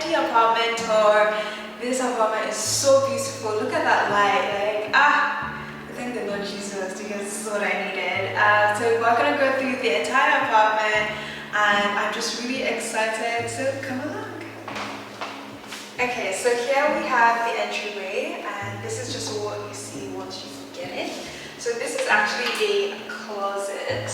actually apartment tour. This apartment is so beautiful. Look at that light. Like, I thank the Lord Jesus because this is what I needed. So we're gonna go through the entire apartment, and I'm just really excited. So come along. Okay, so here we have the entryway, and this is just what you see once you get in. So this is actually a closet.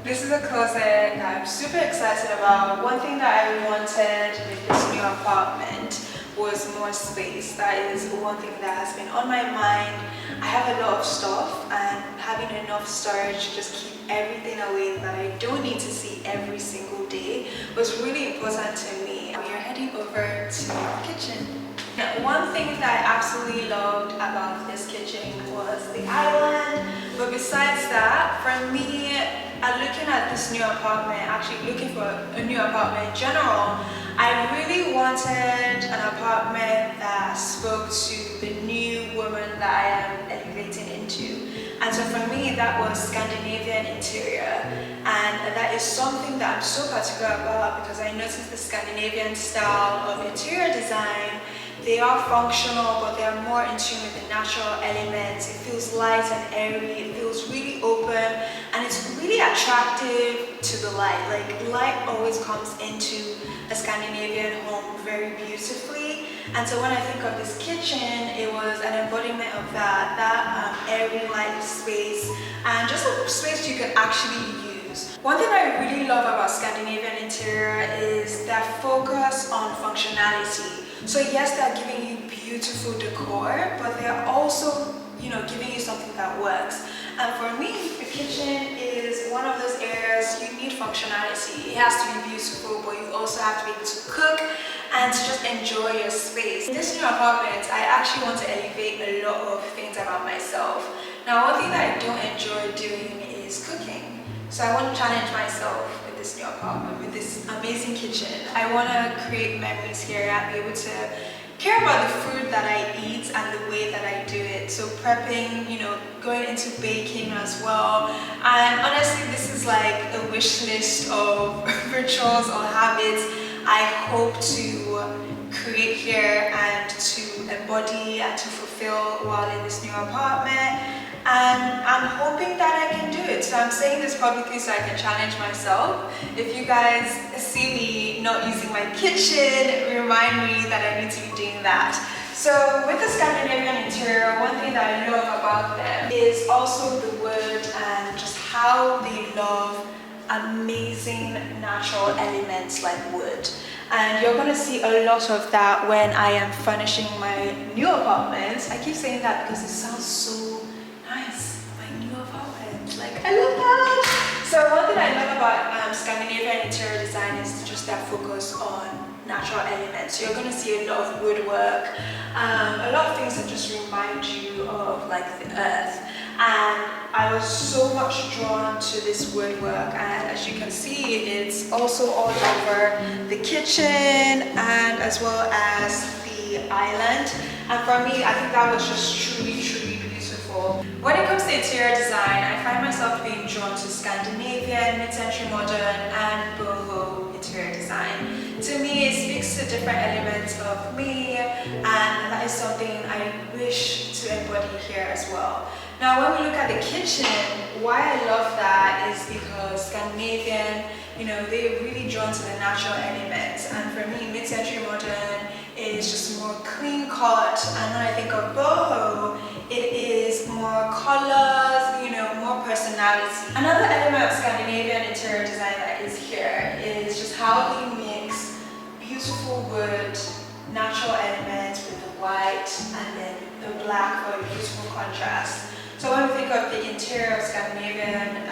This is a closet that I'm super excited about. One thing that I wanted with this new apartment was more space. That is one thing that has been on my mind. I have a lot of stuff, and having enough storage to just keep everything away that I don't need to see every single day was really important to me. We are heading over to the kitchen. Now, one thing that I absolutely loved about this kitchen was the island, but besides that, for me, looking at this new apartment, actually looking for a new apartment in general, I really wanted an apartment that spoke to the new woman that I am elevating into. And so for me, that was Scandinavian interior. And that is something that I'm so particular about because I noticed the Scandinavian style of interior design. They are functional, but they're more in tune with the natural elements. It feels light and airy, it feels really open, and it's really attractive to the light. Like, light always comes into a Scandinavian home very beautifully. And so when I think of this kitchen, it was an embodiment of that airy light space, and just a space you can actually use. One thing I really love about Scandinavian interior is their focus on functionality. So yes, they're giving you beautiful decor, but they're also, giving you something that works. And for me, the kitchen is one of those areas you need functionality. It has to be beautiful, but you also have to be able to cook and to just enjoy your space. In this new apartment, I actually want to elevate a lot of things about myself. Now, one thing that I don't enjoy doing is cooking. So I want to challenge myself with this new apartment, with this amazing kitchen. I want to create memories here and be able to care about the food that I eat and the way that I do it. So prepping, going into baking as well. And honestly, this is like a wish list of rituals or habits I hope to create here and to embody and to fulfill while in this new apartment. And I'm hoping that I can do it. So I'm saying this publicly so I can challenge myself. If you guys see me not using my kitchen, remind me that I need to be doing that. So with the Scandinavian interior, one thing that I love about them is also the wood and just how they love amazing natural elements like wood. And you're going to see a lot of that when I am furnishing my new apartment. I keep saying that because it sounds so nice, my new apartment. Like, I love that. So one thing I love about Scandinavian interior design is just that focus on natural elements. So you're going to see a lot of woodwork, a lot of things that just remind you of like the earth. And I was so much drawn to this woodwork, and as you can see, it's also all over the kitchen and as well as the island. And for me, I think that was just truly beautiful. When it comes to interior design, I find myself being drawn to Scandinavian, mid-century modern, and boho interior design. To me, it speaks to different elements of me, and that is something I wish to embody here as well. Now, when we look at the kitchen, why I love that is because Scandinavian, they're really drawn to the natural elements. And for me, mid-century modern is just more clean cut. And when I think of boho, it is more colors, more personality. Another element of Scandinavian interior design that is here is just how they mix beautiful wood, natural elements with the white, and then the black for a beautiful contrast. So when we think of the interior of Scandinavian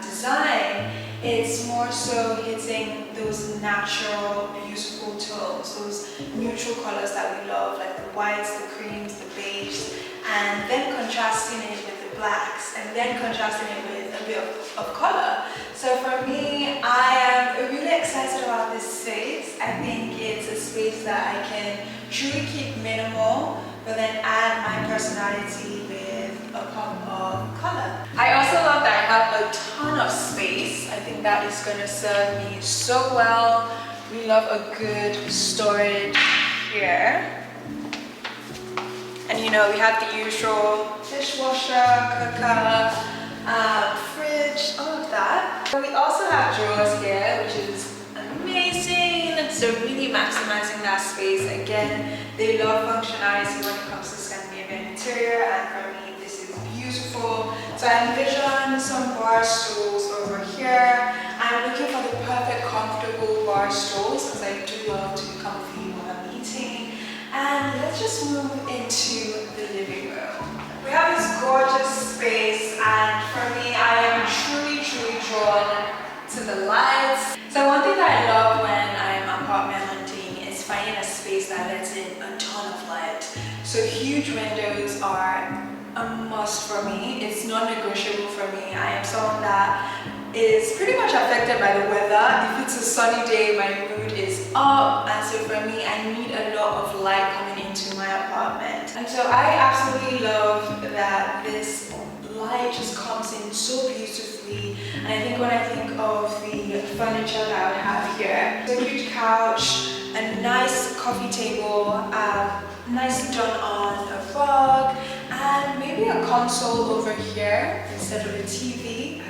design, it's more so hitting those natural, beautiful tones, those neutral colors that we love, like the whites, the creams, the beiges, and then contrasting it with the blacks, and then contrasting it with a bit of color. So for me, I am really excited about this space. I think it's a space that I can truly keep minimal, but then add my personality with a pop of color. I also love that I have a ton of space. I think that is going to serve me so well we love a good storage here. And you know, we have the usual dishwasher, cooker, fridge, all of that. But we also have drawers here, which is amazing. So really maximizing that space. Again, they love functionality when it comes to Scandinavian interior, and for me, this is beautiful. So I envision some bar stools over here. I'm looking for the perfect comfortable bar stools because I do love to be comfy while I'm eating. And let's just move into the living room. We have this gorgeous space, and for me, I am truly drawn to the lights. So one thing that I love when I'm apartment hunting is finding a space that lets in a ton of light. So huge windows are a must for me. It's non-negotiable for me. I am someone that is pretty much affected by the weather. If it's a sunny day, my mood is up, and so for me, I need a lot of light coming into my apartment. And so I absolutely love that this light just comes in so beautifully. And I think when I think of the furniture that I would have here, a huge couch, a nice coffee table, nicely done on a rug, and maybe a console over here instead of a TV.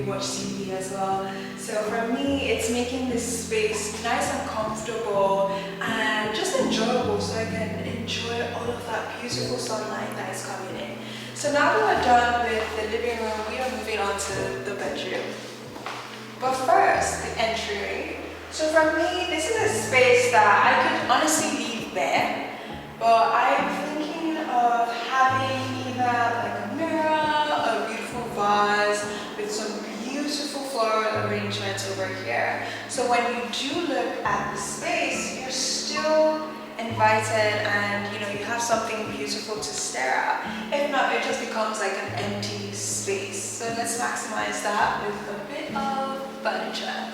Watch TV as well. So for me, it's making this space nice and comfortable and just enjoyable, so I can enjoy all of that beautiful sunlight that is coming in. So now that we're done with the living room, we are moving on to the bedroom. But first, the entryway. So for me, this is a space that I could honestly leave bare, but I'm thinking of having either like a mirror, a beautiful vase with some beautiful floral arrangements over here. So when you do look at the space, you're still invited, and you know, you have something beautiful to stare at. If not, it just becomes like an empty space. So let's maximize that with a bit of furniture.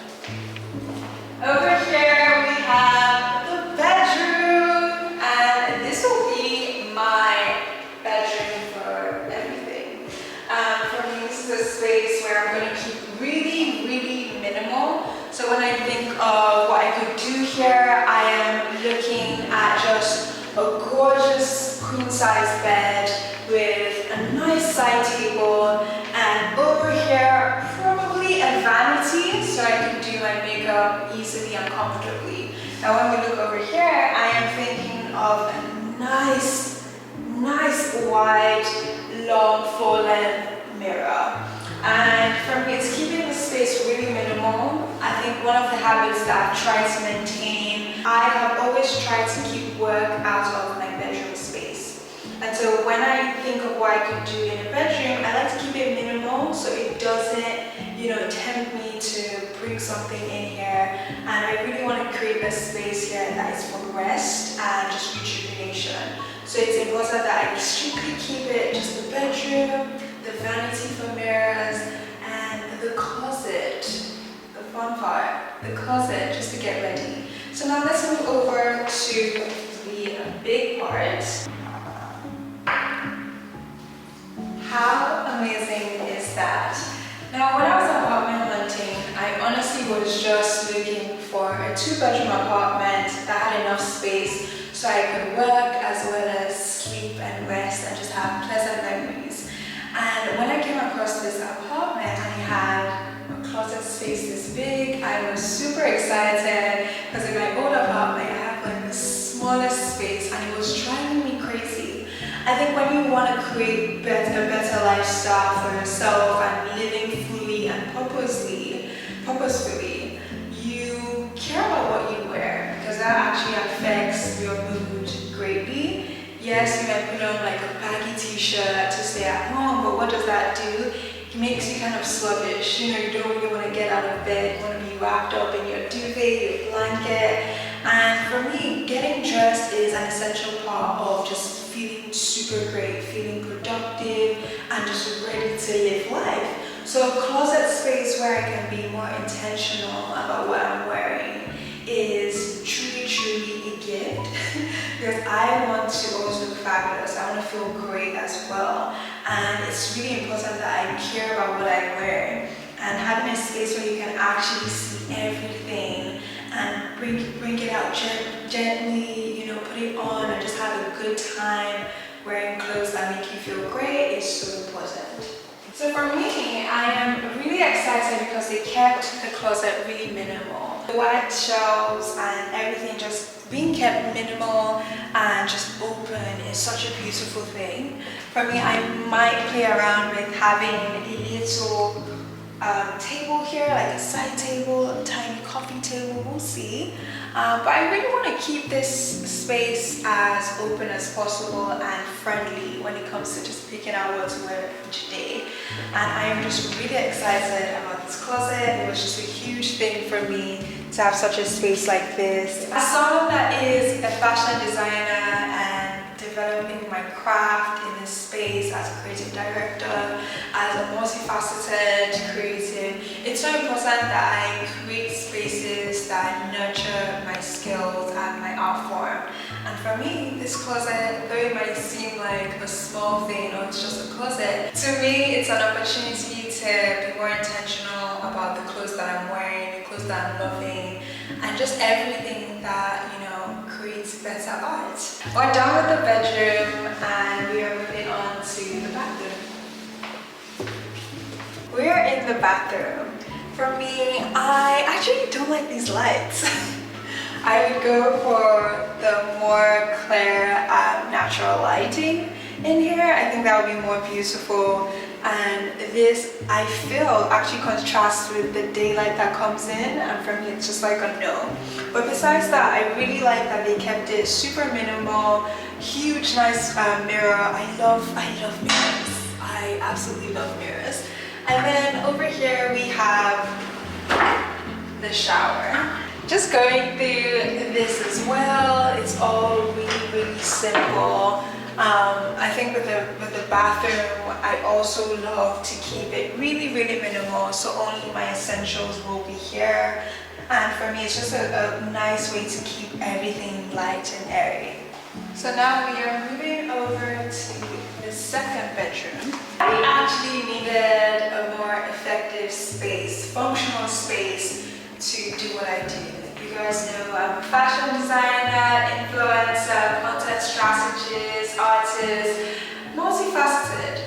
Over here we have the bedroom, and this will be my bedroom for everything. For me, this is a space where I'm going to keep really minimal. So when I think of what I could do here, I am looking at just a gorgeous queen-size bed with a nice side table, and over here probably a vanity so I can do my makeup easily and comfortably. Now when we look over here, I am thinking of a nice wide, long, full-length mirror. And for me, it's keeping the space really minimal. I think one of the habits that I've tried to maintain, I have always tried to keep work out of my bedroom space. And so when I think of what I could do in a bedroom, I like to keep it minimal so it doesn't, you know, tempt me to bring something in here. And I really want to create a space here that is for rest and just rejuvenation. So it's important that I strictly keep it just the bedroom, the vanity for mirrors, and the closet, the fun part, the closet, just to get ready. So now let's move over to the big part. How amazing is that? Now when I was apartment hunting, I honestly was just looking for a 2-bedroom apartment that had enough space so I could work as well as sleep and rest and just have pleasant memories. And when I came across this apartment, I had a closet space this big. I was super excited because in my old apartment I have like the smallest space, and it was driving me crazy. I think when you want to create a better lifestyle for yourself and living fully and purposefully, you care about what you wear, because that actually affects your mood greatly. Yes, you might put on like a baggy t-shirt to stay at home, but what does that do? It makes you kind of sluggish. You know, you don't really want to get out of bed. You want to be wrapped up in your duvet, your blanket. And for me, getting dressed is an essential part of just feeling super great, feeling productive, and just ready to live life. So a closet space where I can be more intentional about what I'm wearing is truly a gift. Because I want to always look fabulous. I want to feel great as well. And it's really important that I care about what I'm wearing. And having a space where you can actually see everything and bring it out gently, put it on and just have a good time. Wearing clothes that make you feel great is so important. So for me, I am really excited because they kept the closet really minimal. The white shelves and everything just being kept minimal and just open is such a beautiful thing. For me, I might play around with having a little table here, like a side table, a tiny coffee table, we'll see. But I really want to keep this space as open as possible and friendly when it comes to just picking out what to wear each day. And I am just really excited about this closet. It was just a huge thing for me to have such a space like this. As someone that is a fashion designer and developing my craft in this space as a creative director, as a multifaceted creative, it's so important that I create spaces that nurture my skills and my art form. And for me, this closet, though it might seem like a small thing or it's just a closet, to me it's an opportunity to be more intentional about the clothes that I'm wearing, the clothes that I'm loving, and just everything that, creates better art. We're done with the bedroom and we are moving on to the bathroom. We're in the bathroom. For me, I actually don't like these lights. I would go for the more clear, natural lighting in here. I think that would be more beautiful. And this, I feel, actually contrasts with the daylight that comes in, and for me it's just like a no. But besides that, I really like that they kept it super minimal, huge nice mirror. I love mirrors. I absolutely love mirrors. And then over here we have the shower. Just going through this as well, it's all really simple. I think with the bathroom, I also love to keep it really minimal, so only my essentials will be here. And for me, it's just a nice way to keep everything light and airy. So now we are moving over to the second bedroom. I actually needed a more effective space, functional space to do what I do. You guys know I'm a fashion designer, influencer, content strategist, artist, multifaceted,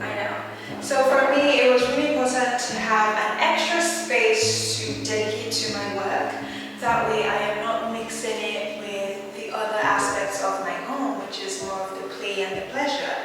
I know. So for me, it was really important to have an extra space to dedicate to my work. That way I am not mixing it with the other aspects of my home, which is more of the play and the pleasure.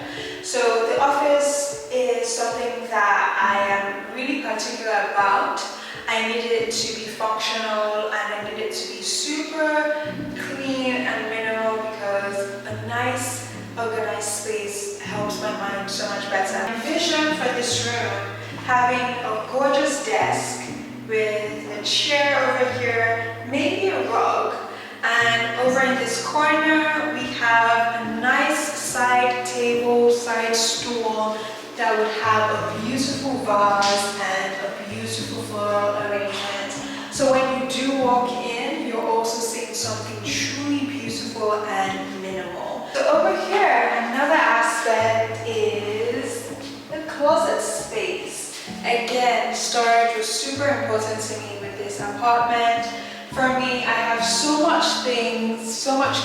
So the office is something that I am really particular about. I needed it to be functional and I needed it to be super clean and minimal because a nice organized space helps my mind so much better. My vision for this room, having a gorgeous desk with a chair over here, maybe a rug, and over in this corner we have a nice side table, side stool that would have a beautiful vase and a beautiful floral arrangement. So when you do walk in, you're also seeing something truly beautiful and minimal. So over here, another aspect is the closet space. Again, storage was super important to me with this apartment. For me, I have so much things, so much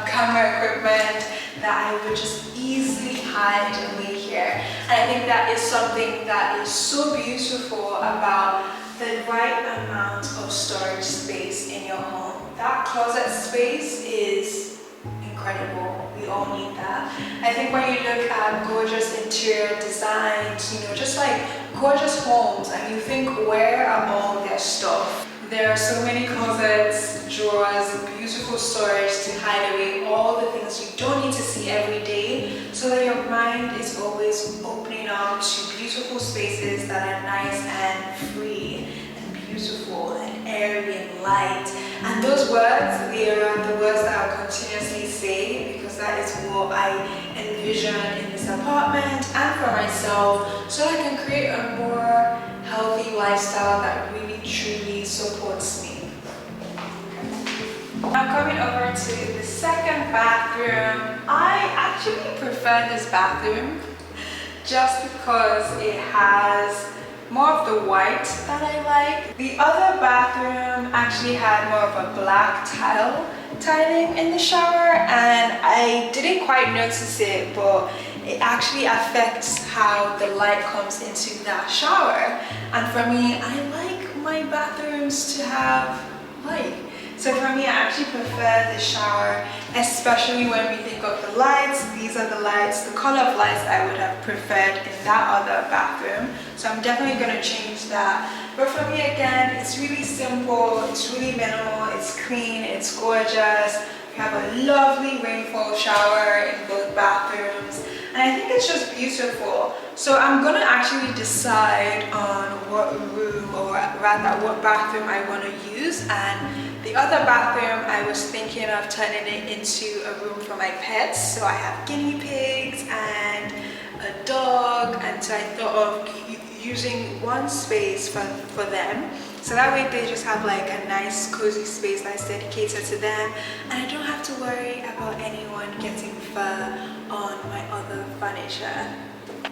camera equipment that I would just easily hide away here. And I think that is something that is so beautiful about the right amount of storage space in your home. That closet space is incredible. We all need that. I think when you look at gorgeous interior designs, just like gorgeous homes, and you think, where are all their stuff? There are so many closets, drawers, beautiful storage to hide away all the things you don't need to see every day, so that your mind is always opening up to beautiful spaces that are nice and free and beautiful and airy and light. And those words, they are the words that I'll continuously say because that is what I envision in this apartment and for myself, so I can create a more healthy lifestyle that really truly supports me. Now coming over to the second bathroom, I actually prefer this bathroom just because it has more of the white that I like. The other bathroom actually had more of a black tiling in the shower, and I didn't quite notice it, but it actually affects how the light comes into that shower. And for me, I like my bathrooms to have light. So for me, I actually prefer the shower, especially when we think of the lights. These are the lights, the color of lights I would have preferred in that other bathroom. So I'm definitely going to change that. But for me, again, it's really simple, it's really minimal, it's clean, it's gorgeous. We have a lovely rainfall shower in both bathrooms, and I think it's just beautiful. So I'm going to actually decide on what room, or rather what bathroom I want to use. And the other bathroom, I was thinking of turning it into a room for my pets. So I have guinea pigs and a dog, and so I thought of using one space for them. So that way they just have like a nice cozy space that's dedicated to them, and I don't have to worry about anyone getting fur on my other furniture.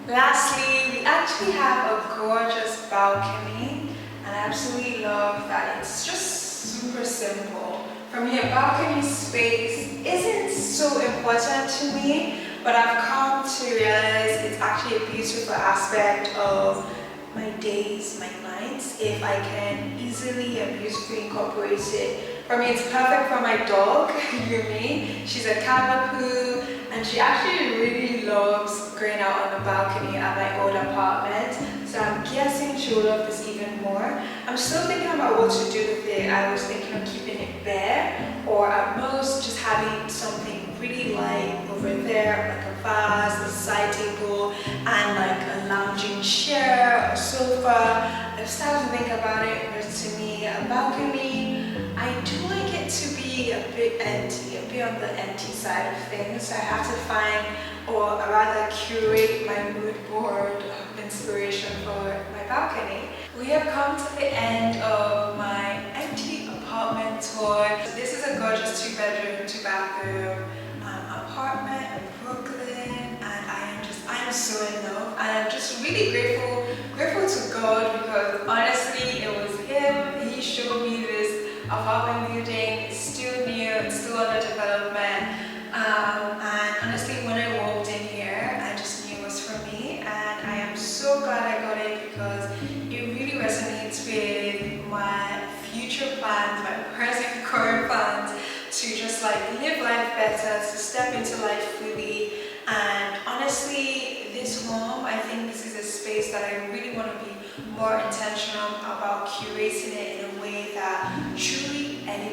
Lastly, we actually have a gorgeous balcony, and I absolutely love that it's just super simple. For me, a balcony space isn't so important to me, but I've come to realize it's actually a beautiful aspect of my days, my nights, if I can easily and beautifully incorporate it. For me, it's perfect for my dog, Yumi. She's a Kavapoo, and she actually really loves going out on the balcony at my old apartment. So I'm guessing she'll love this even more. I'm still thinking about what to do with it. I was thinking of keeping it bare, or at most just having something really light over there, like a vase, a side table, and like a lounging chair, a sofa. I've started to think about it, but to me, a balcony, I do like it to be a bit empty, a bit on the empty side of things. So I have to find, or rather curate my mood board of inspiration for my balcony. We have come to the end of my empty apartment tour. This is a gorgeous 2-bedroom, 2-bathroom apartment in Brooklyn, and I'm so in love, and I'm just really grateful to God, because honestly it was him. He showed me this apartment building. It's still new, it's still under development, and honestly when I walked in here, I just knew it was for me, and I am so glad I got it, because it really resonates with my future plans, my present current plans, to just like live life better, to step into life fully. And honestly, this home, I think this is a space that I really want to be more intentional about curating it in a way that truly elevates